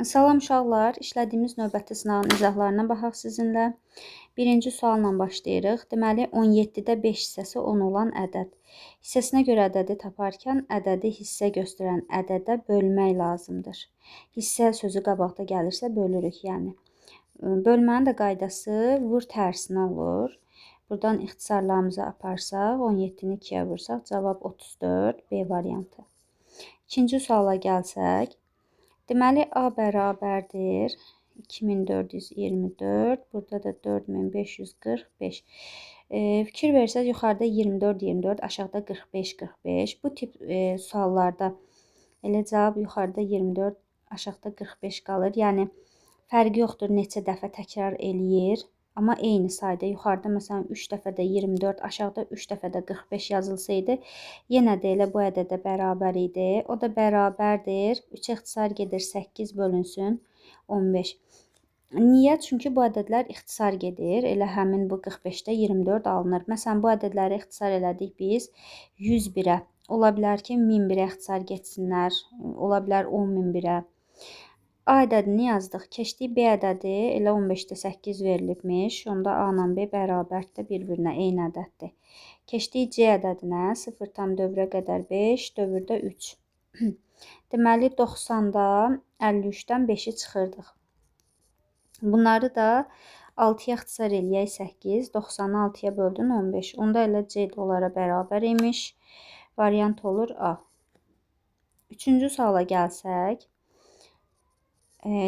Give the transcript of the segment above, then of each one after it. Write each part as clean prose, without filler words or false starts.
Salam uşaqlar, işlədiyimiz növbəti sınavın izahlarına baxaq sizinlə. Birinci sualla başlayırıq. Deməli, 17-də 5 hissəsi 10 olan ədəd. Hissəsinə görə ədədi taparkən ədədi hissə göstərən ədədə bölmək lazımdır. Hissə sözü qabaqda gəlirsə bölürük, yəni. Bölmənin də qaydası vur tərsinə olur. Buradan ixtisarlarımızı aparsaq, 17-ni 2-yə vursaq, cavab 34, B variantı. İkinci suala gəlsək, deməli, A bərabərdir 2424, burada da 4545. Fikir versəz, yuxarıda 24, aşağıda 45. Bu tip suallarda elə cavab yuxarıda 24, aşağıda 45 qalır. Yəni, fərqi yoxdur, neçə dəfə təkrar eləyir. Amma eyni sayda, yuxarıda məsələn 3 dəfə də 24, aşağıda 3 dəfə də 45 yazılsaydı, yenə də elə bu ədədə bərabər idi. O da bərabərdir. 3-ə ixtisar gedir, 8 bölünsün 15. Niyə? Çünki bu ədədlər ixtisar gedir. Elə həmin bu 45-də 24 alınır. Məsələn, bu ədədləri ixtisar elədik biz 101-ə. Ola bilər ki, 1001-ə ixtisar getsinlər. Ola bilər 10.001-ə. A ədədini yazdıq. Keçdik B ədədi, elə 15-də 8 verilibmiş. Onda A ilə B bərabərdir, bir-birinə eyni ədəddir. Keçdik C ədədinə, 0 tam dövrə qədər 5, dövrdə 3. Deməli, 90-da 53-dən 5-i çıxırdıq. Bunları da 6-ya ixtisar eləyək 8, 90-ı 6-ya böldün 15. Onda elə C də onlara bərabər imiş. Variant olur A. Üçüncü suala gəlsək,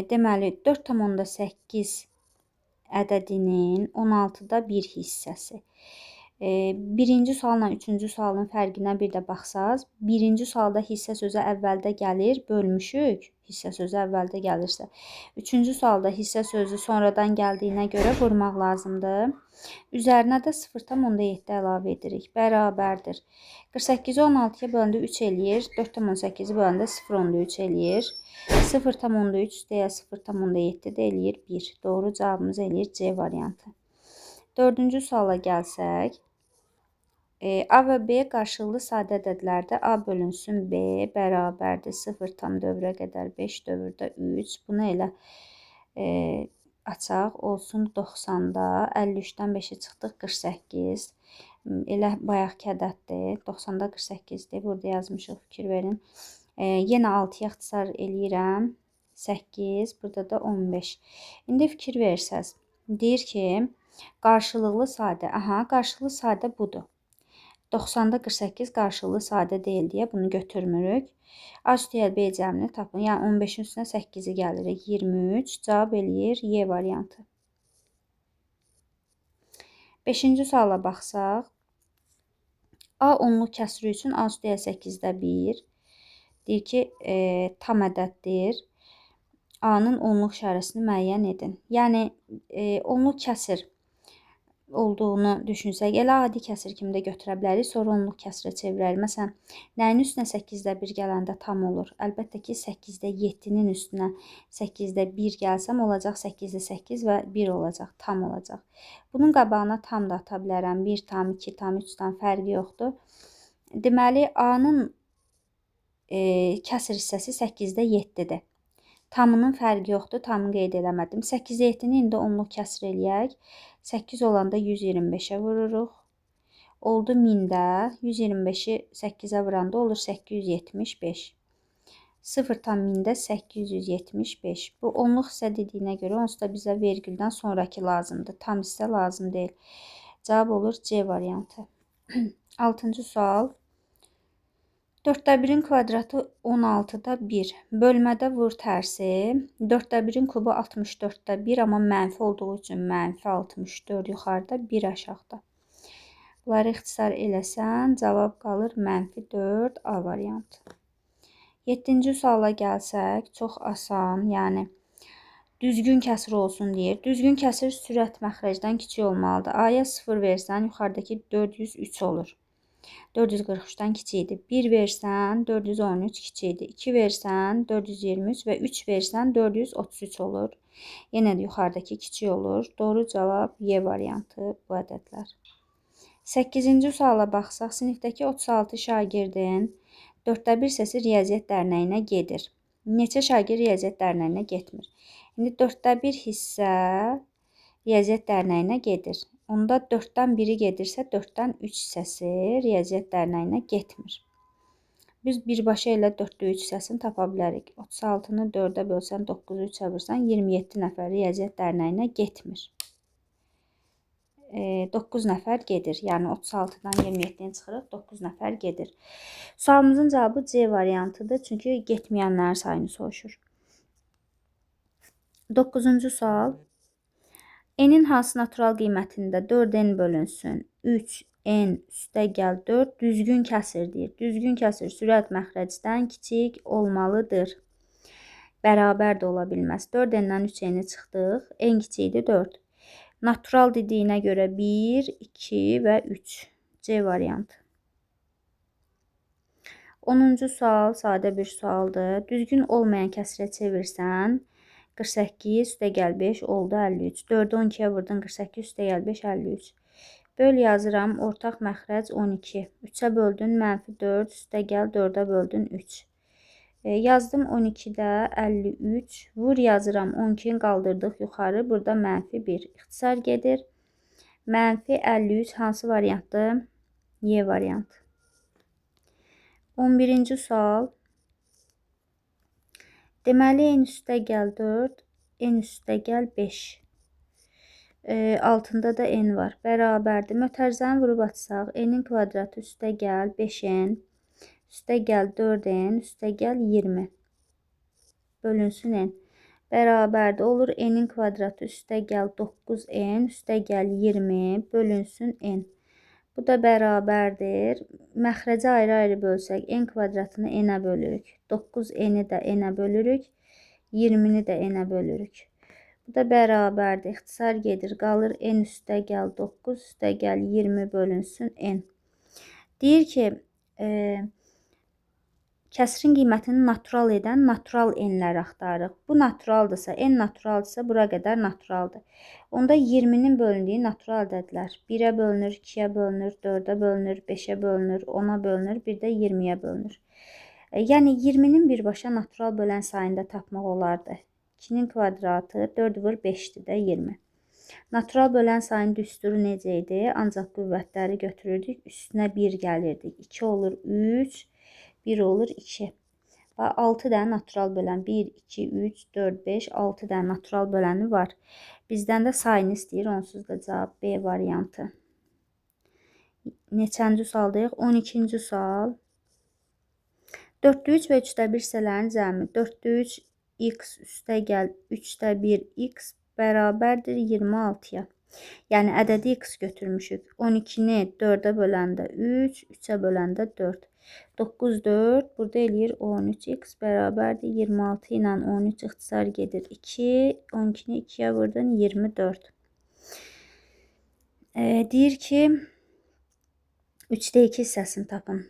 deməli, 4,8 ədədinin 16-da 1 hissəsi. Birinci sualla üçüncü sualın fərqinə bir də baxsaz, birinci sualda hissə sözü əvvəldə gəlir, bölmüşük, hissə sözü əvvəldə gəlirsə. Üçüncü sualda hissə sözü sonradan gəldiyinə görə vurmaq lazımdır. Üzərinə də 0,7 əlavə edirik, bərabərdir. 48-i 16-ya böləndə 3 eləyir, 4,8-i böləndə 0,3 eləyir. 0,3 deyə 0,7 də eləyir 1. Doğru cavabımız eləyir C variantı. Dördüncü suala gəlsək, A və B qarşılıqlı sadə ədədlərdə A bölünsün B bərabərdir 0 tam dövrə qədər 5 dövrdə 3. Bunu elə açaq, olsun 90-da 53-dən 5-i çıxdıq 48. Elə bayaqki ədəddir, 90-da 48-dir, burada yazmışıq, fikir verin. Yenə 6-ya ixtisar eləyirəm, 8, burada da 15. İndi fikir versəz, deyir ki, qarşılıqlı sadə, qarşılıqlı sadə budur. 90-da 48 qarşılıqlı sadə deyil deyə bunu götürmürük. A üstəgəl B cəmini tapın. Yəni 15-in üstünə 8-i gəlirik. 23. Cavab eləyir Y variantı. 5-ci suala baxsaq. A onluq kəsri üçün A üstəgəl 8-də 1. Deyir ki, tam ədəddir. A-nın onluq işarəsini müəyyən edin. Yəni, onluq kəsir olduğunu düşünsək, elə adi kəsir kimi də götürə bilərik, sonra onluq kəsirə çevirərik. Məsələn, nəyin üstünə 8-də 1 gələndə tam olur? Əlbəttə ki, 8-də 7-nin üstünə 8-də 1 gəlsəm, olacaq 8-də 8 və 1 olacaq, tam olacaq. Bunun qabağına tam da ata bilərəm. 1 tam, 2 tam, 3 tam fərqi yoxdur. Deməli, A-nın kəsir hissəsi 8-də 7-dir. Tamının fərqi yoxdur, tamını qeyd eləmədim. 8-də 7-ni indi onluq kəsr eləyək. 8 olanda 125-ə vururuq. Oldu 1000-də, 125-i 8-ə vuranda olur 875. 0 tam 1000-də 875. Bu onluq hissə dediyinə görə onsuz da bizə vergüldən sonraki lazımdır. Tam hissə lazım deyil. Cavab olur C variantı. 6-cı sual. 4də 1-in kvadratı 16-da 1. Bölmədə vur tərsi. 4də 1-in kubu 64-də 1, amma mənfi olduğu üçün mənfi 64 yuxarıda, 1 aşağıda. Bunları ixtisar eləsən, cavab qalır mənfi 4 A variantı. 7-ci suala gəlsək, çox asan, yəni düzgün kəsir olsun deyir. Düzgün kəsir sürət məxrəcdən kiçik olmalıdır. A-ya 0 versən, yuxarıdakı 403 olur. 443-dən kiçikdir. 1 versən 413 kiçikdir. 2 versən 423 və 3 versən 433 olur. Yenə də yuxarıdakı kiçik olur. Doğru cavab Y variantı bu ədədlər. 8-ci suala baxsaq, sinifdəki 36 şagirdin 4də 1 hissəsi riyaziyyat dərnəyinə gedir. Neçə şagird riyaziyyat dərnəyinə getmir? İndi 1/4 hissə riyaziyyat dərnəyinə gedir. Onda 1/4 gedirsə 3 hissəsi riyaziyyat dərnəyinə getmir. Biz birbaşa ilə 3 hissəsini tapa bilərik. 36-nı 4-ə bölsən, 9-u 3-ə vursan, 27 nəfər riyaziyyat dərnəyinə getmir. 9 nəfər gedir. Yəni 36-dan 27-ni çıxırıq, 9 nəfər gedir. Sualımızın cavabı C variantıdır. Çünki getməyənlərin sayını soruşur. 9-cu sual. N-in hansı natural qiymətində 4n bölünsün 3n üstəgəl 4 düzgün kəsir deyir. Düzgün kəsir sürət məxrəcdən kiçik olmalıdır. Bərabər də ola bilməz. 4n-dən 3n-i çıxdıq. N kiçikdir 4. Natural dediyinə görə 1, 2 və 3. C variantı. 10-cu sual sadə bir sualdır. Düzgün olmayan kəsirə çevirsən 48 üstəgəl 5 oldu 53. 4-ü 12-yə vurdun 48 üstəgəl 5 53. Böl yazıram. Ortaq məxrəc 12. 3-ə böldün -4 üstəgəl 4-ə böldün 3. Yazdım 12-də 53. Vur yazıram 12-ni qaldırdıq yuxarı. Burada -1. İxtisar gedir. -53 hansı variantdır? Y variantı. 11-ci sual. Deməli, n üstəgəl 4, n üstəgəl 5. Altında da n var. Bərabərdir. Mötərizəni vurub açsaq, n-in kvadratı üstəgəl 5n, üstəgəl 4n, üstəgəl 20. Bölünsün n. Bərabərdir. Olur n-in kvadratı üstəgəl 9n, üstəgəl 20, bölünsün n. Bu da bərabərdir. Məxrəci ayrı-ayrı bölsək, n kvadratını n-ə bölürük. 9n-i də n-ə bölürük. 20-ni də n-ə bölürük. Bu da bərabərdir. İxtisar gedir. Qalır n üstəgəl 9, üstəgəl 20 bölünsün n. Deyir ki, kəsirin qiymətini natural edən natural n-ləri axtarırıq. Bu naturaldırsa, n naturaldırsa, bura qədər naturaldır. Onda 20-nin bölündüyü natural ədədlər 1-ə bölünür, 2-yə bölünür, 4-ə bölünür, 5-ə bölünür, 10-a bölünür, bir də 20-yə bölünür. Yəni 20-nin birbaşa natural bölən sayını da tapmaq olardı. 2-nin kvadratı 4 vur 5-dir də 20. Natural bölən sayının düsturu necə idi? Ancaq qüvvətləri götürürdük, üstünə 1 gəlirdik. 2 olur 3, 1 olur 2. 6 dənə natural bölən 1, 2, 3, 4, 5, 6 dənə natural böləni var. Bizdən də sayını istəyir. Onsuz da cavab B variantı. Neçənci sualdayıq? 12-ci sual. 4-də 3 və 3-də 1 hissələrin cəmi 4-də 3 x üstəgəl 3-də 1 x bərabərdir 26-ya. Yəni ədədi x götürmüşük. 12-ni 4-ə böləndə 3, 3-ə böləndə 4. 9, 4, burada eləyir 13x bərabərdir 26 ilə 13 ixtisar gedir 2, 12-ni 2-yə vurdun 24. Deyir ki, 3-də 2 hissəsini tapın.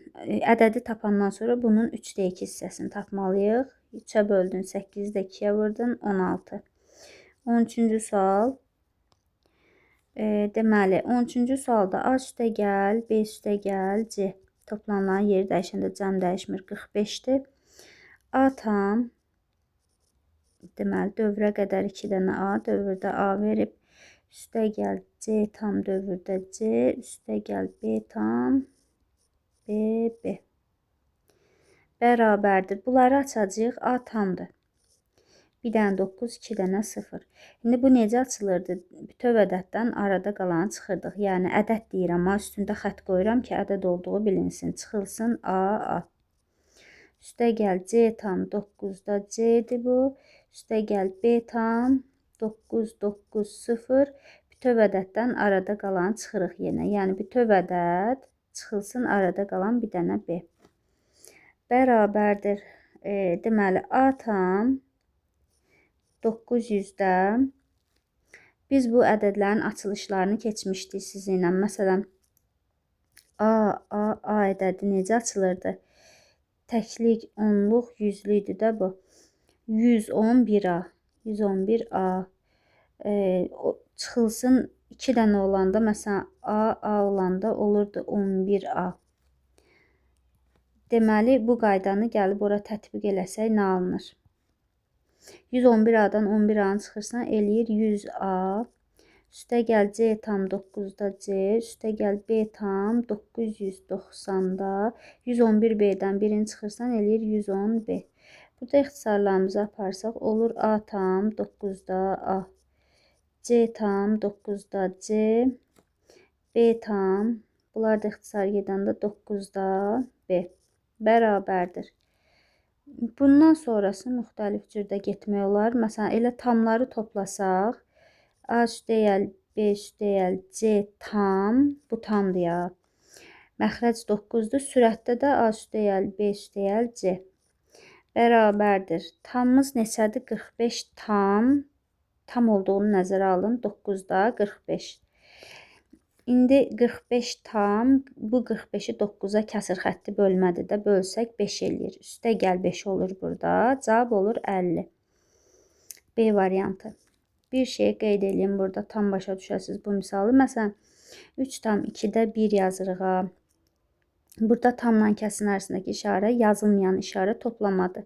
Ədədi tapandan sonra bunun 3-də 2 hissəsini tapmalıyıq. 3-ə böldün 8-də 2-yə vurdun 16. 13-cü sual. Deməli, 13-cü sualda A üstəgəl, B üstəgəl, C. Toplanılan yeri dəyişəndə cəm dəyişmir 45-dir. A tam, deməli, dövrə qədər 2 dənə A, dövrdə A verib. Üstəgəl C tam dövrdə C, üstəgəl B tam B, B. Bərabərdir. Bunları açacağıq. A tamdır. 1 dənə 9, 2 dənə 0. İndi bu necə açılırdı? Bütöv ədəddən arada qalanı çıxırdıq. Yəni ədəd deyirəm, amma üstündə xət qoyuram ki, ədəd olduğu bilinsin. Çıxılsın A, A. Üstəgəl C tam 9-da C-dir bu. Üstəgəl B tam 9, 9, 0. Bütöv ədəddən arada qalanı çıxırıq yenə. Yəni bütöv ədəd çıxılsın arada qalan bir dənə B. Bərabərdir. Deməli, A tam 900-də biz bu ədədlərin açılışlarını keçmişdik sizinlə. Məsələn, A ədədi necə açılırdı? Təklik, onluq, yüzlüydü də bu. 111A. 111A. Çıxılsın 2 dənə olanda, məsələn, A olanda olurdu 11A. Deməli, bu qaydanı gəlib ora tətbiq eləsək nə alınır? 111A-dan 11A-nı çıxırsan, eləyir 100A. Üstə gəl C tam 9-da C. Üstə gəl B tam 990-da. 111B-dən birini çıxırsan, eləyir 110B. Burada ixtisarlarımızı aparsaq, olur A tam 9-da A. C tam 9-da C. B tam, bunlar da ixtisar gedəndə 9-da B. Bərabərdir. Bundan sonrası müxtəlif cürdə getmək olar. Məsələn, elə tamları toplasaq, A üstəyəl B üstəyəl C tam, bu tamdır ya. Məxrəc 9-dur. Sürətdə də A üstəyəl B üstəyəl C bərabərdir. Tamımız neçədir? 45 tam olduğunu nəzərə alın. 9-da 45. İndi 45 tam, bu 45-i 9-a kəsir xətti bölmədir də, bölsək 5 eləyir. Üstə gəl 5 olur burada. Cavab olur 50. B variantı. Bir şey qeyd edeyim burada, tam başa düşəsiniz bu misalı. Məsələn, 3 tam 2-də 1 yazırıq. Burada tamla kəsin arasındakı işarə yazılmayan işarə toplamadır.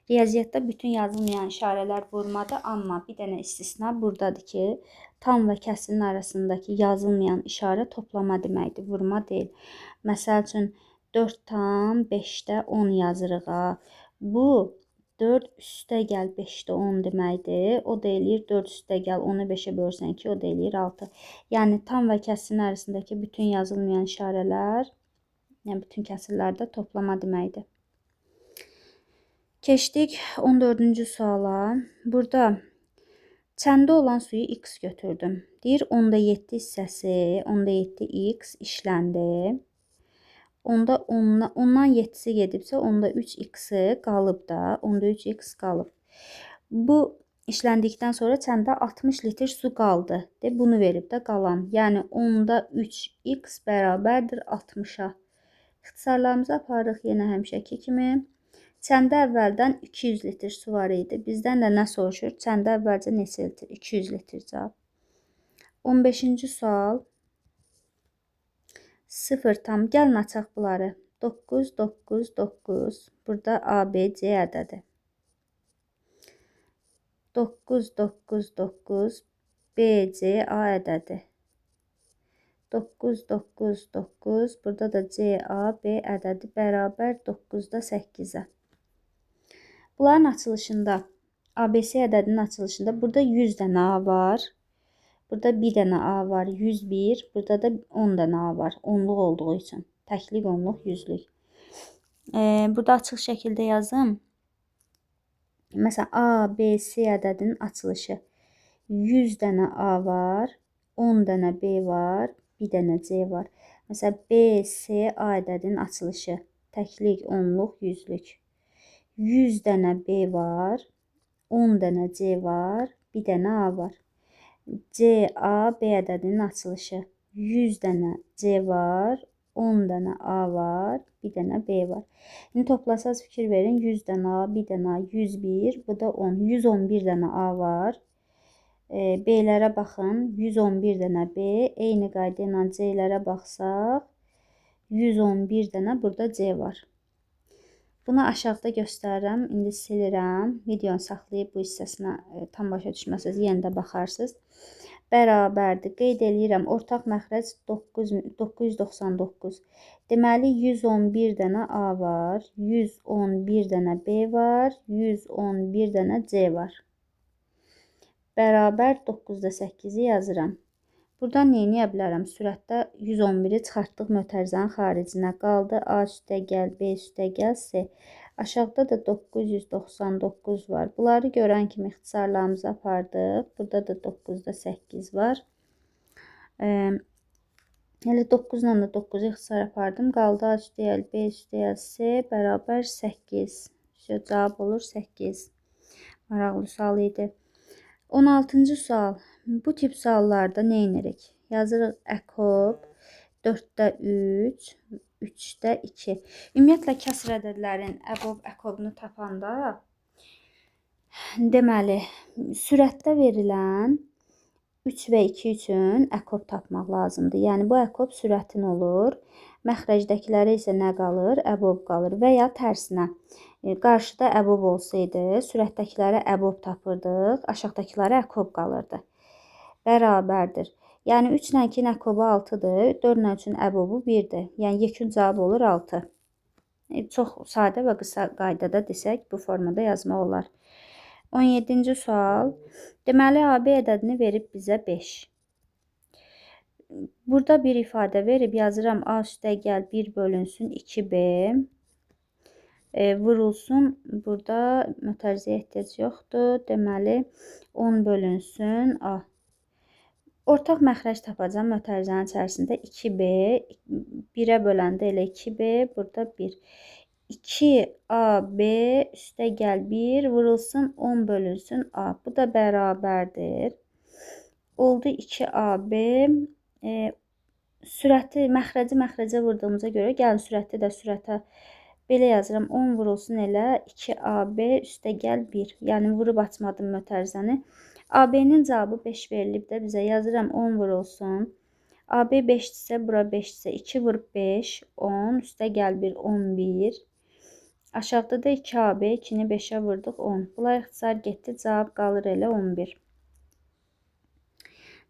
Riyaziyyatda bütün yazılmayan işarələr vurmadır, amma bir dənə istisna buradadır ki, tam və kəsirin arasındakı yazılmayan işarə toplama deməkdir, vurma deyil. Məsəl üçün 4 tam 5-də 10 yazırıq. Bu 4 üstə gəl 5-də 10 deməkdir. O da eləyir 4 üstə gəl 10-u 5-ə bölsən 2, o da eləyir 6. Yəni tam və kəsirin arasındakı bütün yazılmayan işarələr, yəni bütün kəsirlərdə toplama deməkdir. Keçdik 14-cü suala. Burada çəndə olan suyu x götürdüm. Deyir 10-da 7 hissəsi, 10-da 7 x işləndi. Onda 10-dan 7-si gedibsə, onda 3x qalıb da, onda 3x qalıb. Bu işləndikdən sonra çəndə 60 litr su qaldı. Bunu verib də qalan. Yəni 10-da 3x bərabərdir 60-a. İxtisarlarımızı aparırıq yenə həmişəki kimi. Çəndə əvvəldən 200 litr su var idi. Bizdən də nə soruşur? Çəndə əvvəlcə neçə litr? 200 litr cavab. 15-ci sual. 0 tam. Gəlin açaq bunları. 9, 9, 9. Burada A, B, C ədədi. 9, 9, 9. B, C, A ədədi. 9, 9, 9. Burada da C, A, B ədədi bərabər 9-da 8-ə. Bunların açılışında, ABC ədədinin açılışında burada 100 dənə A var. Burada 1 dənə A var, 101. Burada da 10 dənə A var, onluq olduğu üçün. Təklik, onluq, yüzlük. Burada açıq şəkildə yazım. Məsələn, A, B, C ədədinin açılışı. 100 dənə A var, 10 dənə B var, 1 dənə C var. Məsələn, B, C, A ədədinin açılışı. Təklik, onluq, yüzlük. 100 dənə B var, 10 dənə C var, 1 dənə A var. C, A, B ədədinin açılışı. 100 dənə C var, 10 dənə A var, 1 dənə B var. İndi toplasaz fikir verin. 100 dənə A, 1 dənə A, 101, bu da 10. 111 dənə A var. B-lərə baxın. 111 dənə B. Eyni qayda ilə C-lərə baxsaq, 111 dənə burada C var. Bunu aşağıda göstərirəm. İndi silirəm. Videonu saxlayıb bu hissəsinə tam başa düşməsəz yenə də baxarsınız. Bərabərdir. Qeyd eləyirəm. Ortaq məxrəc 999. Deməli 111 dənə A var. 111 dənə B var. 111 dənə C var. Bərabər 9-da 8-i yazıram. Buradan nə edə bilərəm? Sürətdə 111-i çıxartdıq mötərizənin xaricinə. Qaldı A üstə gəl, B üstə gəl, C. Aşağıda da 999 var. Bunları görən kimi ixtisarlarımızı apardıq. Burada da 9-da 8 var. Elə 9 ilə də 9-u ixtisar apardım. Qaldı A üstə gəl, B üstə gəl, C bərabər 8. Cavab olur 8. Maraqlı sual idi. 16-cı sual. Bu tip suallarda nə edirik? Yazırıq EKOB 4-də 3, 3-də 2. Ümumiyyətlə, kəsr ədədlərin EKOB-unu tapanda, deməli, sürətdə verilən 3 və 2 üçün əkob tapmaq lazımdır. Yəni bu əkob sürətin olur. Məxrəcdəkilərə isə nə qalır? Əbob qalır və ya tərsinə. Qarşıda əbob olsaydı, sürətdəkilərə əbob tapırdıq, aşağıdakılara əkob qalırdı. Bərabərdir. Yəni 3 ilə 2-nin əkobu 6-dır, 4 ilə 3-ün əbobu 1-dir. Yəni yekun cavab olur 6. Çox sadə və qısa qaydada desək, bu formada yazmaq olar. 17-ci sual. Deməli, AB ədədini verib bizə 5. Burada bir ifadə verib yazıram. A üstəgəl 1 bölünsün 2B. Vurulsun. Burada mötərizəyə ehtiyac yoxdur. Deməli, 10 bölünsün A. Ortaq məxrəc tapacağım mötərizənin içərisində 2B. 1-ə böləndə elə 2B. Burada 1. 2AB üstəgəl 1 vurulsun 10 bölünsün A. Bu da bərabərdir. Oldu 2AB. Sürəti, məxrəcə vurduğumuza görə gəlin sürəti də sürətə belə yazıram. 10 vurulsun elə 2AB üstəgəl 1. Yəni vurub açmadım mötərizəni. AB-nin cavabı 5 verilib də bizə yazıram 10 vurulsun. AB 5-dirsə, bura 5-dirsə 2 vurub 5, 10, üstəgəl 1, 11. Aşağıda da 2AB, 2-ni 5-ə vurduq 10. Bunlar ixtisar getdi, cavab qalır elə 11.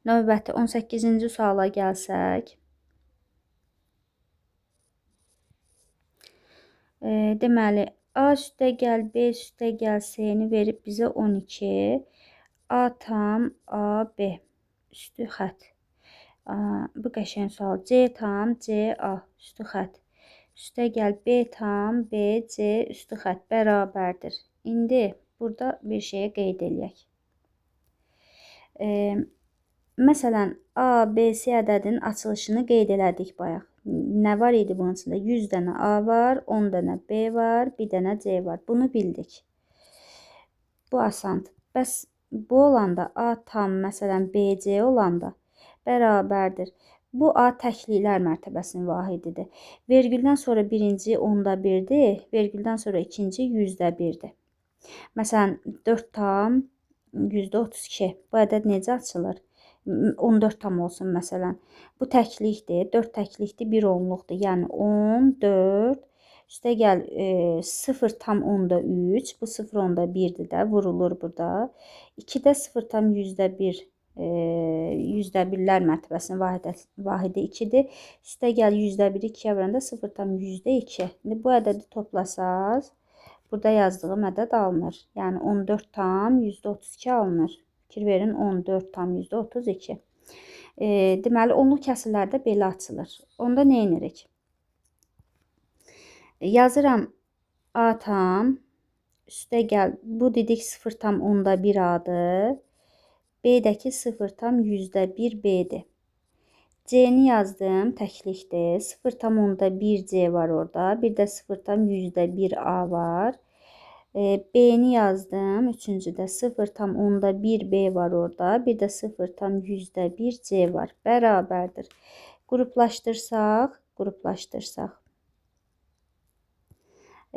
Növbəti 18-ci suala gəlsək. Deməli, A üstəgəl B üstəgəl C-ni verib bizə 12. A tam AB üstü xət. Bu qəşəng sual. C tam CA üstü xət. Üstəgəl B tam BC üstü xət bərabərdir. İndi burada bir şeyə qeyd eləyək. Məsələn, A, B, C ədədinin açılışını qeyd elədik bayaq. Nə var idi bunun içində? 100 dənə A var, 10 dənə B var, 1 dənə C var. Bunu bildik. Bu asandır. Bəs bu olanda A tam, məsələn, BC olanda bərabərdir. Bu A təkliklər mərtəbəsinin vahididir. Vergüldən sonra birinci 10-da 1-dir, vergüldən sonra ikinci 100-də 1-dir. Məsələn, 4 tam 100-32. Bu ədəd necə açılır? 14 tam olsun məsələn. Bu təklikdir, 4 təklikdir, 1 onluqdur. Yəni 14 üstəgəl 0 tam 10-da 3, bu 0 10-da 1-dir də, vurulur burada. 2-də 0 tam 100-də 1. 100-də 1-lər mərtəbəsinin vahidi 2-dir. Üstəgəl 100-də 1-i 2-yə vuranda 0 tam 100-də 2. İndi bu ədədi toplasaz, burada yazdığım ədəd alınır. Yəni 14 tam 100-də 32 alınır. Fikir verin, 14 tam 100-də 32. Deməli, onluq kəsrlərdə belə açılır. Onda nə edirik? Yazıram A tam, üstəgəl, bu dedik 0 tam 10-da 1 A-dır. B'dəki 0 tam 100-də 1 B-dir. C-ni yazdım, təklikdir. 0 tam 10-da 1 C var orada. Bir də 0 tam 100-də 1 A var. B-ni yazdım, üçüncüdə 0 tam 10-da 1 B var orada. Bir də 0 tam 100-də 1 C var. Bərabərdir. Qruplaşdırsaq.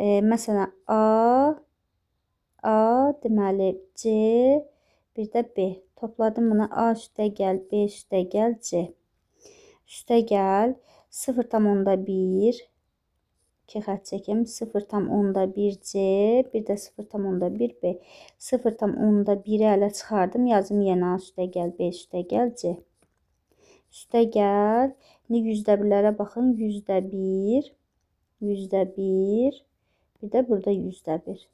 Məsələn, A, deməli C, bir də B. Topladım bunu A üstəgəl, B üstəgəl, C. Üstəgəl 0 tam 10-da 1, 2 xət çəkim, 0 tam 10-da 1 C, bir də 0 tam 10-da 1 B. 0 tam 10-da 1-i ələ çıxardım, yazım yenə A üstəgəl, B üstəgəl, C. Üstəgəl, 100-də 1-lərə baxın, 100-də 1, 100-də 1, bir də burada 100-də 1.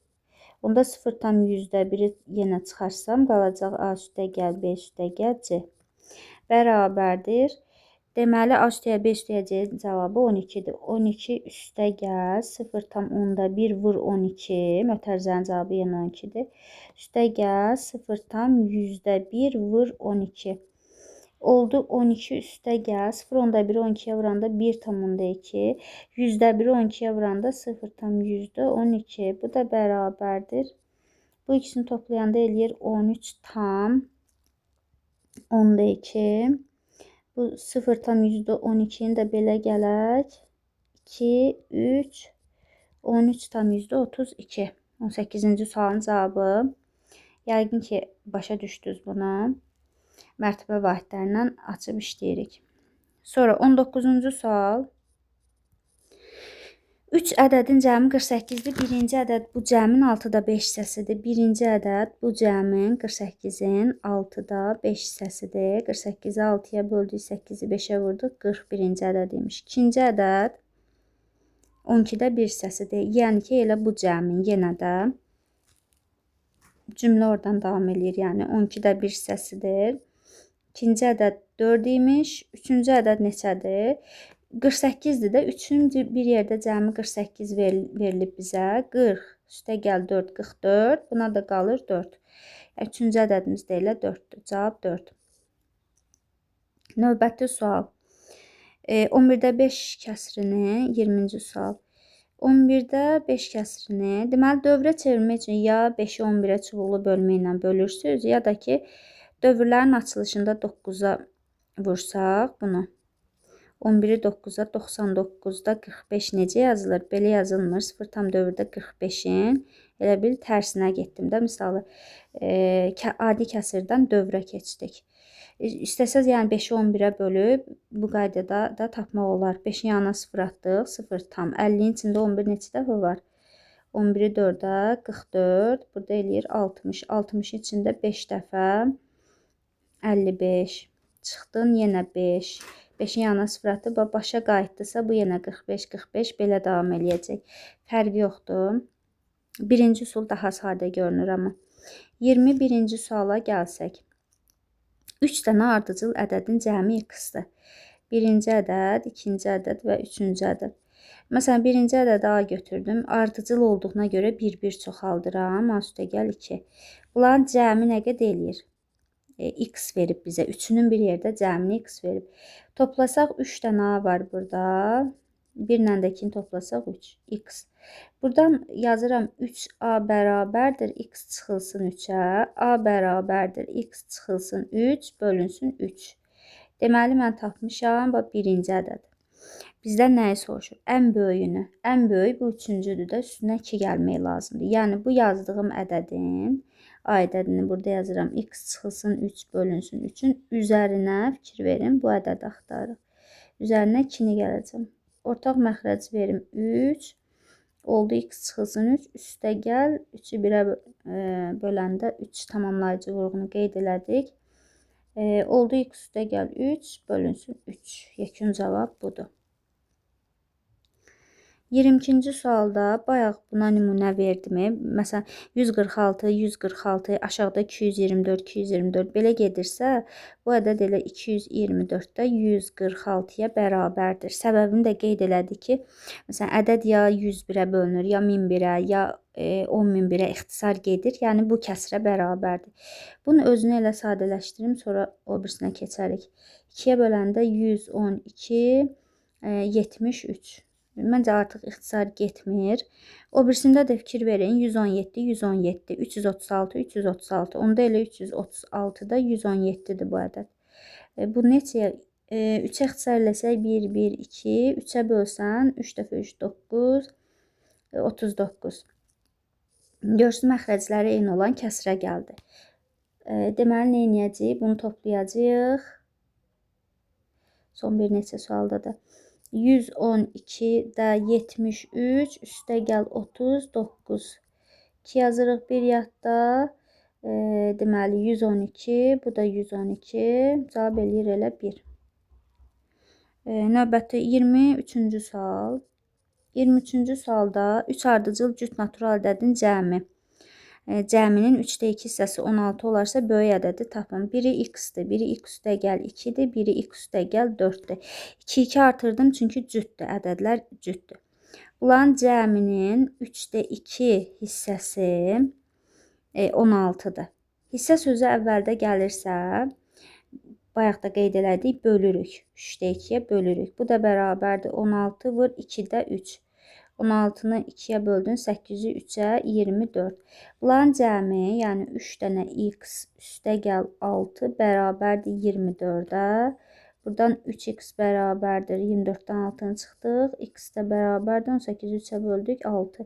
Onda 0 tam 100-də 1-i yenə çıxarsam, qalacaq A üstəgəl, B üstəgəl, C. Bərabərdir. Deməli, A üstəgəl, B üstəgəl, C cavabı 12-dir. 12 üstəgəl, 0 tam 10-da 1 vur 12. Mötərizənin cavabı yenə 12-dir. Üstəgəl, 0 tam 100-də 1 vur 12. Oldu 12 üstəgəl 0 10-da 1 12-yə vuranda 1 tam 10-da 2. 100-də 1 12-yə vuranda 0 tam 100-də 12. Bu da bərabərdir. Bu ikisini toplayanda eləyir 13 tam 10-da 2. Bu 0 tam 100-də 12-ni də belə gələk. 2, 3, 13 tam 100-də 32. 18-ci sualın cavabı. Yəqin ki, başa düşdünüz bunu. mərtəbə vahidlərindən açıb işləyirik. Sonra 19-cu sual. 3 ədədin cəmi 48-dir. Birinci ədəd bu cəmin 6-da 5 hissəsidir. Birinci ədəd bu cəmin 48-in 6-da 5 hissəsidir. 48-i 6-ya böldük, 8-i 5-ə vurduq. 41-ci ədəd imiş. İkinci ədəd 12-də 1 hissəsidir. Yəni ki, elə bu cəmin yenə də cümlə oradan davam edir. Yəni 12-də 1 hissəsidir. İkinci ədəd 4 imiş. Üçüncü ədəd neçədir? 48-dir də 3-ün bir yerdə cəmi 48 verilib bizə. 40 üstə gəl 4, 44. Buna da qalır 4. Üçüncü ədədimiz də elə 4-dür. Cavab 4. Növbəti sual. 11-də 5 kəsrini, 20-ci sual. 11-də 5 kəsrini, deməli dövrə çevirmək üçün ya 5-i 11-ə çubuqlu bölmə ilə bölürsünüz, ya da ki, dövrlərin açılışında 9-a vursaq bunu. 11-i 9-a, 99-da 45 necə yazılır? Belə yazılmır. 0 tam dövrdə 45-in elə bil tərsinə getdim də. Misalı, adi kəsirdən dövrə keçdik. İstəsəz, yəni 5-i 11-ə bölüb bu qaydada da tapmaq olar. 5-in yanına 0 atdıq, 0 tam. 50-in içində 11 neçə dəfə var? 11-i 4-ə, 44. Burada eləyir 60. 60-ın içində 5 dəfə 55. Çıxdın, yenə 5. 5-in yanına 0 atıb, başa qayıtdısa, bu yenə 45, 45 belə davam eləyəcək. Fərqi yoxdur. Birinci üsul daha sadə görünür amma. 21-ci suala gəlsək. 3 dənə ardıcıl ədədin cəmi x-dir. Birinci ədəd, ikinci ədəd və üçüncü ədəd. Məsələn, birinci ədədi A götürdüm. Ardıcıl olduğuna görə 1-1 çoxaldıram. A üstə gəl 2. Bunların cəmi nə qədər eləyir? X verib bizə. Üçünün bir yerdə cəmini x verib. Toplasaq 3 dənə A var burada. 1 ilə də 2-ni toplasaq 3. X. Buradan yazıram 3A bərabərdir. X çıxılsın 3-ə. A bərabərdir. X çıxılsın 3 bölünsün 3. Deməli, mən tapmışam. Birinci ədəd. Bizdən nəyi soruşur? Ən böyüyünü. Ən böyük bu üçüncüdür də. Üstünə 2 gəlmək lazımdır. Yəni, bu yazdığım ədədin A ədədini burada yazıram. X çıxılsın 3 bölünsün 3-ün üzərinə fikir verin. Bu ədədi axtarırıq. Üzərinə 2-ni gələcəm. Ortaq məxrəc verim 3. Oldu x çıxılsın 3. Üstə gəl 3-ü 1-ə böləndə 3 tamamlayıcı vurğunu qeyd elədik. Oldu x üstə gəl 3 bölünsün 3. Yekun cavab budur. 22-ci sualda bayaq buna nümunə verdim. Məsələn, 146, 146, aşağıda 224, 224 belə gedirsə, bu ədəd elə 224-də 146-ya bərabərdir. Səbəbini də qeyd elədi ki, məsələn, ədəd ya 101-ə bölünür, ya 1001-ə, ya 10.001-ə ixtisar gedir. Yəni, bu kəsrə bərabərdir. Bunun özünü elə sadələşdirim, sonra o birisinə keçərik. 2-yə böləndə 112, 73. Məncə artıq ixtisar getmir. O birisində də fikir verin. 117, 117, 336, 336. Onda elə 336-da 117-dir bu ədəd. Bu neçəyə? 3-ə ixtisar eləsək 1, 1, 2. 3-ə bölsən 3 dəfə 3, 9, 39. Görsün məxrəcləri eyni olan kəsrə gəldi. Deməli, nə edəcəyik? Bunu toplayacağıq. Son bir neçə sualda da. 112-də 73, üstə gəl 39. 2 yazırıq bir yadda. Deməli, 112, bu da 112. Cavab eləyir elə 1. Növbəti 23-cü sual. 23-cü sualda 3 ardıcıl cüt natural ədədin cəmi. Cəminin 3-də 2 hissəsi 16 olarsa böyük ədədi tapın. Biri x-dir, biri x üstə gəl 2-dir, biri x üstə gəl 4-dür. 2 artırdım çünki cütdür, ədədlər cütdür. Bunların cəminin 3-də 2 hissəsi 16-dır. Hissə sözü əvvəldə gəlirsə, bayaq da qeyd elədik, bölürük. 3-də 2-yə bölürük. Bu da bərabərdir 16 vur 2-də 3. 16-nı 2-yə böldün, 8-i 3-ə 24. Bunların cəmi, yəni 3 dənə x üstə gəl 6 bərabərdir 24-ə. Buradan 3x bərabərdir 24-dən 6-nı çıxdıq. X də bərabərdir 18-i 3-ə böldük 6.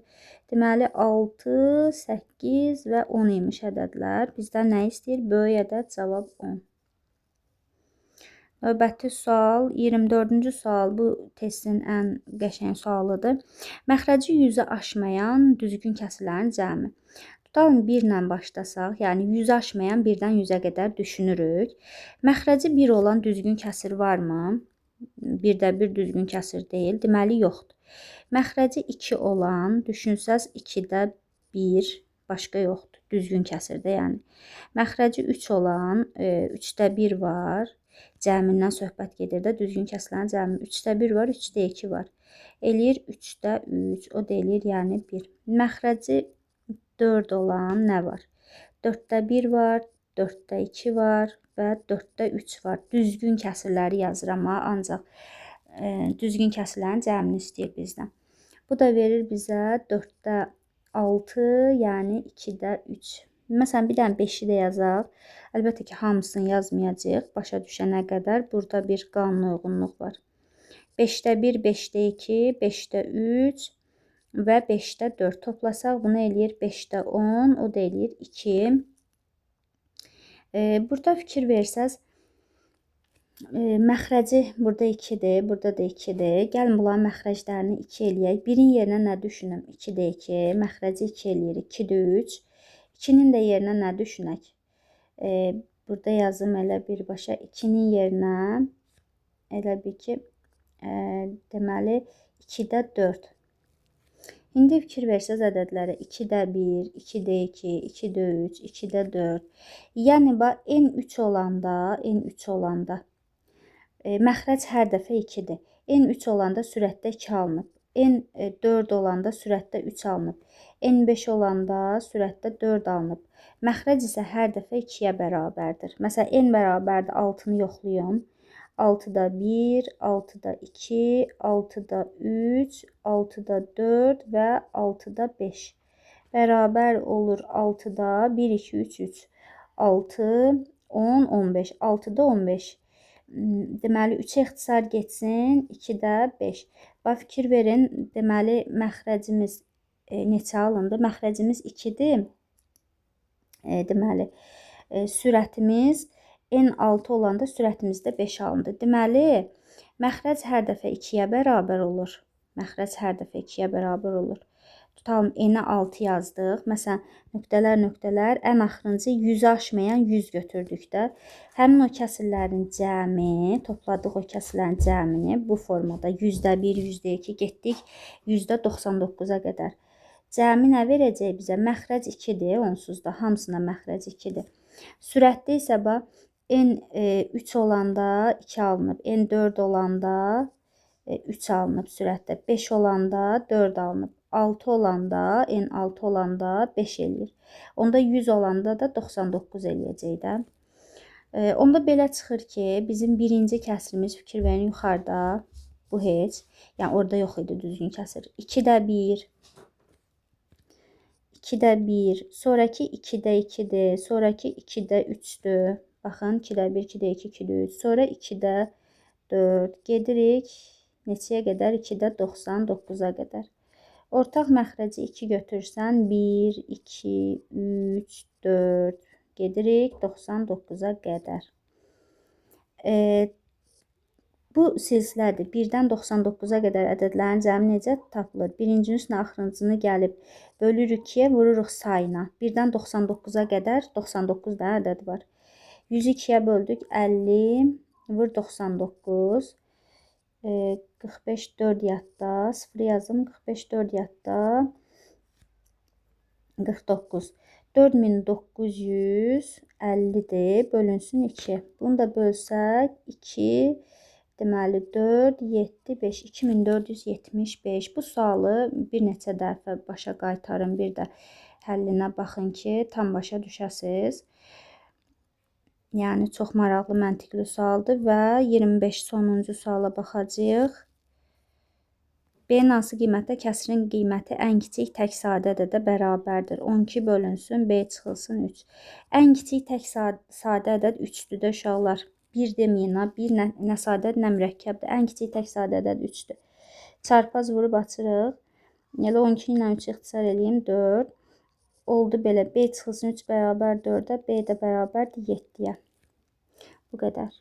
Deməli 6, 8 və 10 imiş ədədlər. Bizdən nə istəyir? Böyük ədəd cavab 10. Növbəti sual 24-cü sual. Bu testin ən qəşəng sualıdır. Məxrəci 100-ü aşmayan düzgün kəsrlərin cəmi. Tutalım 1 ilə başlasaq, yəni 100-ü aşmayan 1-dən 100-ə qədər düşünürük. Məxrəci 1 olan düzgün kəsir varmı? 1də 1 düzgün kəsir deyil. Deməli yoxdur. Məxrəci 2 olan, düşünsəz 2də 1 başqa yoxdur. Düzgün kəsirdə yəni. Məxrəci 3 olan 3də 1 var. Cəmindən söhbət gedir də, düzgün kəsilən cəmi 3də 1 var, 3də 2 var. Eləyir 3də 3, o da eləyir yəni 1. Məxrəci 4 olan nə var? 4də 1 var, 4də 2 var və 4də 3 var. Düzgün kəsirləri yazıram ha, ancaq düzgün kəsirlərin cəmini istəyir bizdən. Bu da verir bizə 4də 6, yəni 2də 3. Məsələn, bir dənə 5-i də yazaq. Əlbəttə ki, hamısını yazmayacağıq. Başa düşənə qədər burada bir qanun uyğunluq var. 5də 1, 5də 2, 5də 3 və 5də 4 toplasaq bunu eləyir 5də 10, o da eləyir 2. Burada fikir versəz, məxrəci burada 2-dir, burada da 2-dir. Gəlin bunların məxrəclərini 2 eləyək. 1-in yerinə nə düşünüm? 2də 2, məxrəci 2 eləyir, 2də 3. 2-nin də yerinə nə düşünək? Burada yazım elə birbaşa 2-nin yerinə elə bir ki, deməli 2də 4. İndi fikir versəz ədədlərə 2də 1, 2də 2, 2də 3, 2də 4. Yəni n3 olanda məxrəc hər dəfə 2-dir. n3 olanda sürətdə 2 alınıb. n4 olanda sürətdə 3 alınıb. n5 olanda sürətdə 4 alınıb. Məxrəc isə hər dəfə 2-yə bərabərdir. Məsələn, n bərabərdir 6-nı yoxlayım. 6-da 1, 6-da 2, 6-da 3, 6-da 4 və 6-da 5. Bərabər olur 6-da 1, 2, 3, 3. 6, 10, 15. 6-da 15. Deməli 3-ə ixtisar getsin, 2-də 5. Bax, fikir verin, deməli məxrəcimiz neçə alındı? Məxrəcimiz 2-dir. Deməli, sürətimiz n6 olanda sürətimiz də 5 alındı. Deməli, məxrəc hər dəfə 2-yə bərabər olur. Məxrəc hər dəfə 2-yə bərabər olur. Tutalım, n-ə 6 yazdıq. Məsələn, nöqtələr, ən axırıncı 100-ü aşmayan 100 götürdük də. Həmin o kəsirlərin cəmi, topladıq o kəsirlərin cəmini bu formada 100də 1, 100də 2 getdik 99-a qədər. Cəmi nə verəcək bizə? Məxrəc 2-dir, onsuz da hamısına məxrəc 2-dir. Sürətdə isə n3 olanda 2 alınıb, n4 olanda 3 alınıb sürətdə, 5 olanda 4 alınıb, 6 olanda, n6 olanda 5 eləyir. Onda 100 olanda da 99 eləyəcək də. Onda belə çıxır ki, bizim birinci kəsirimiz, fikir verin, yuxarıda, bu heç. Yəni, orada yox idi düzgün kəsir. 2də 1, 2də 1, sonraki 2də 2-dir, sonraki 2də 3-dür. Baxın, 2də 1, 2də 2, 2də 3, sonra 2də 4, gedirik. Neçəyə qədər? 2də 99-a qədər. Ortaq məxrəci 2 götürsən, 1, 2, 3, 4, gedirik 99-a qədər. Bu silsilədir. 1-dən 99-a qədər ədədlərin cəmi necə tapılır? Birincinin üstünə axırıncını gəlib bölürük 2-yə, vururuq sayına. 1-dən 99-a qədər 99 dənə ədəd var. 100-ü 2-yə böldük 50, vur 99. 45 4 yadda, 0 yazım, 45 4 yadda, 49. 4950'dir, bölünsün 2. Bunu da bölsək 2, deməli 4, 7, 5, 2475. Bu sualı bir neçə dəfə başa qaytarın, bir də həllinə baxın ki, tam başa düşəsiz. Yəni, çox maraqlı, məntiqli sualdır və 25 sonuncu suala baxacağıq. B-nin hansı qiymətdə kəsrin qiyməti ən kiçik tək sadə ədədə bərabərdir? 12 bölünsün, B çıxılsın 3. Ən kiçik tək sadə ədəd 3-dür də uşaqlar. 1 deməyin, 1 nə sadədir, nə mürəkkəbdir. Ən kiçik tək sadə ədəd 3-dür. Çarpaz vurub açırıq. Elə 12 ilə 3 ixtisar edeyim, 4. Oldu belə, B çıxılsın 3 bərabər 4-ə, B də bərabərdir 7-yə. Bu qədər.